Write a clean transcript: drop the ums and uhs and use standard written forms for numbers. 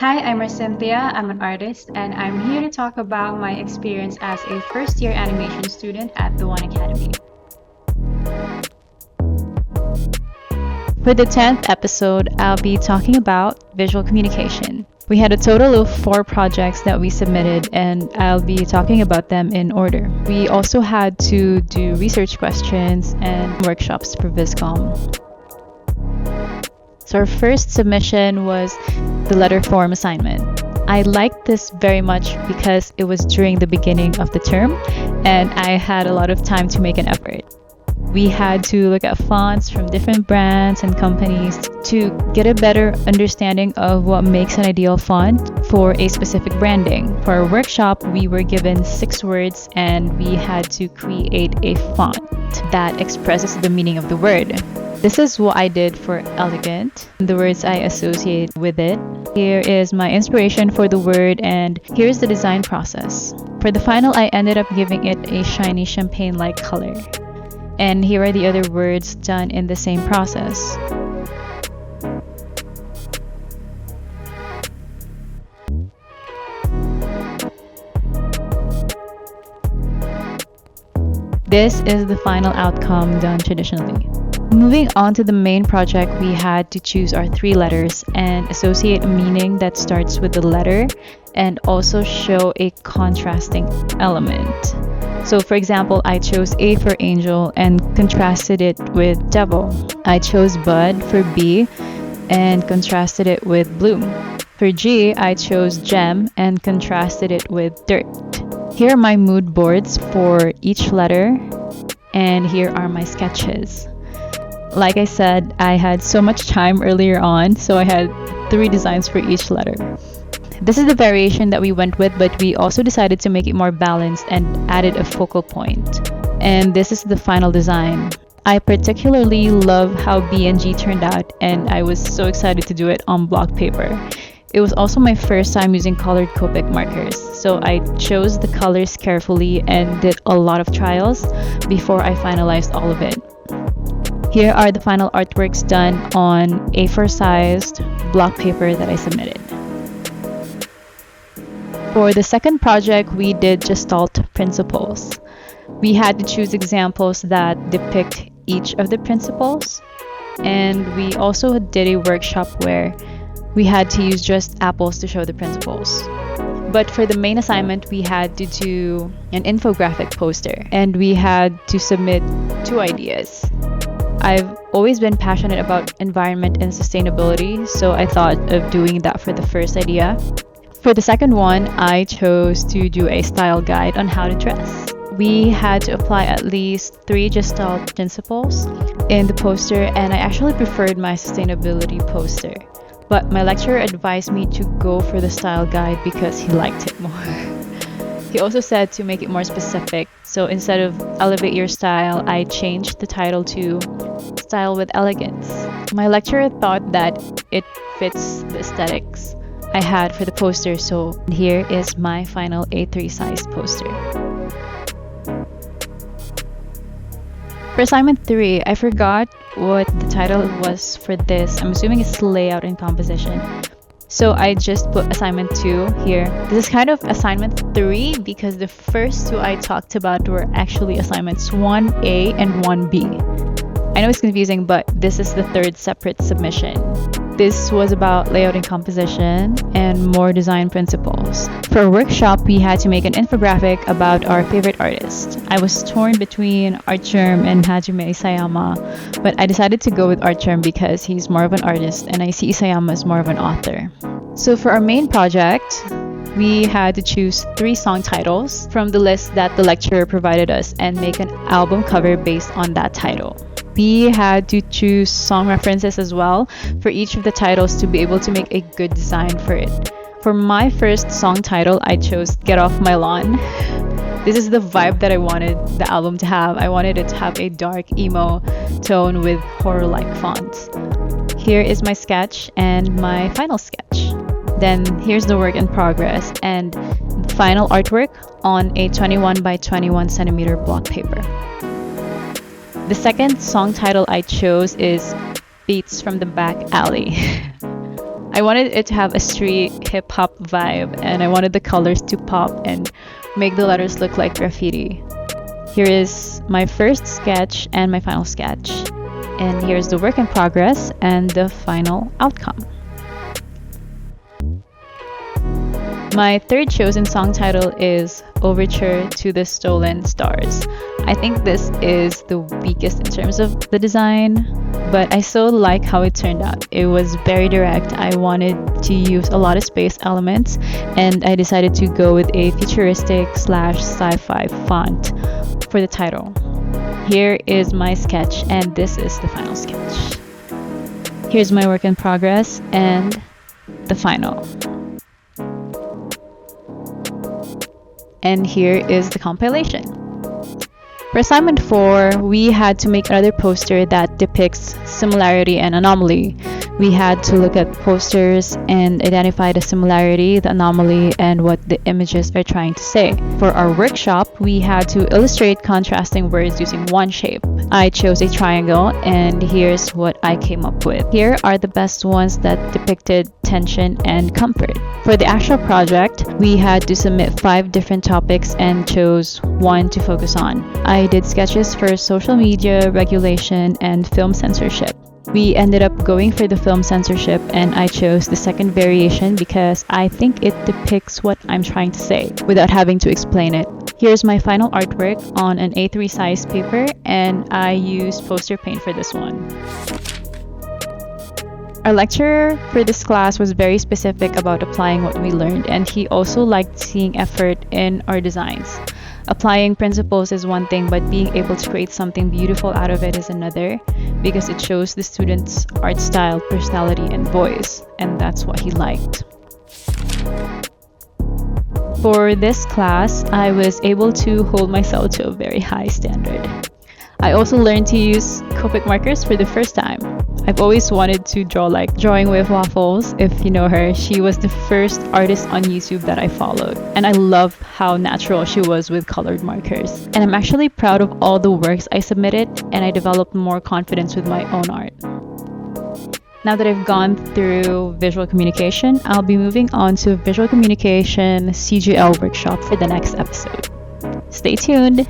Hi, I'm Cynthia. I'm an artist, and I'm here to talk about my experience as a first year animation student at the One Academy. For the 10th episode, I'll be talking about visual communication. We had a total of 4 projects that we submitted, and I'll be talking about them in order. We also had to do research questions and workshops for Viscom. So our first submission was the letter form assignment. I liked this very much because it was during the beginning of the term and I had a lot of time to make an effort. We had to look at fonts from different brands and companies to get a better understanding of what makes an ideal font for a specific branding. For our workshop, we were given 6 words and we had to create a font that expresses the meaning of the word. This is what I did for elegant, the words I associate with it. Here is my inspiration for the word and here's the design process. For the final, I ended up giving it a shiny champagne-like color. And here are the other words done in the same process. This is the final outcome done traditionally. Moving on to the main project, we had to choose our 3 letters and associate a meaning that starts with the letter and also show a contrasting element. So for example, I chose A for angel and contrasted it with devil. I chose bud for B and contrasted it with bloom. For G, I chose gem and contrasted it with dirt. Here are my mood boards for each letter, and here are my sketches. Like I said, I had so much time earlier on, so I had 3 designs for each letter. This is the variation that we went with, but we also decided to make it more balanced and added a focal point. And this is the final design. I particularly love how B and G turned out, and I was so excited to do it on block paper. It was also my first time using colored Copic markers, so I chose the colors carefully and did a lot of trials before I finalized all of it. Here are the final artworks done on A4 sized block paper that I submitted. For the second project, we did Gestalt principles. We had to choose examples that depict each of the principles, and we also did a workshop where we had to use just apples to show the principles. But for the main assignment, we had to do an infographic poster, and we had to submit 2 ideas. I've always been passionate about environment and sustainability, so I thought of doing that for the first idea. For the second one, I chose to do a style guide on how to dress. We had to apply at least 3 Gestalt principles in the poster, and I actually preferred my sustainability poster. But my lecturer advised me to go for the style guide because he liked it more. He also said to make it more specific, so instead of Elevate Your Style, I changed the title to Style with Elegance. My lecturer thought that it fits the aesthetics I had for the poster, so here is my final A3 sized poster. For assignment 3, I forgot what the title was for this. I'm assuming it's layout and composition. So I just put assignment 2 here. This is kind of assignment 3 because the first 2 I talked about were actually assignments 1A and 1B. I know it's confusing, but this is the 3rd separate submission. This was about layout and composition and more design principles. For a workshop, we had to make an infographic about our favorite artist. I was torn between Artgerm and Hajime Isayama, but I decided to go with Artgerm because he's more of an artist and I see Isayama as more of an author. So for our main project, we had to choose 3 song titles from the list that the lecturer provided us and make an album cover based on that title. We had to choose song references as well for each of the titles to be able to make a good design for it. For my first song title, I chose Get Off My Lawn. This is the vibe that I wanted the album to have. I wanted it to have a dark emo tone with horror-like fonts. Here is my sketch and my final sketch. Then here's the work in progress and the final artwork on a 21 by 21 centimeter block paper. The second song title I chose is Beats from the Back Alley. I wanted it to have a street hip hop vibe, and I wanted the colors to pop and make the letters look like graffiti. Here is my first sketch and my final sketch. And here's the work in progress and the final outcome. My third chosen song title is Overture to the Stolen Stars. I think this is the weakest in terms of the design, but I so like how it turned out. It was very direct. I wanted to use a lot of space elements, and I decided to go with a futuristic / sci-fi font for the title. Here is my sketch, and this is the final sketch. Here's my work in progress and the final. And here is the compilation. For assignment 4, we had to make another poster that depicts similarity and anomaly. We had to look at posters and identify the similarity, the anomaly, and what the images are trying to say. For our workshop, we had to illustrate contrasting words using one shape. I chose a triangle, and here's what I came up with. Here are the best ones that depicted tension and comfort. For the actual project, we had to submit 5 different topics and chose one to focus on. I did sketches for social media regulation and film censorship. We ended up going for the film censorship, and I chose the second variation because I think it depicts what I'm trying to say without having to explain it. Here's my final artwork on an A3 size paper, and I used poster paint for this one. Our lecturer for this class was very specific about applying what we learned, and he also liked seeing effort in our designs. Applying principles is one thing, but being able to create something beautiful out of it is another, because it shows the student's art style, personality, and voice, and that's what he liked. For this class, I was able to hold myself to a very high standard. I also learned to use Copic markers for the first time. I've always wanted to draw like Drawing with Waffles, if you know her. She was the first artist on YouTube that I followed, and I love how natural she was with colored markers. And I'm actually proud of all the works I submitted, and I developed more confidence with my own art. Now that I've gone through visual communication, I'll be moving on to visual communication CGL workshop for the next episode. Stay tuned!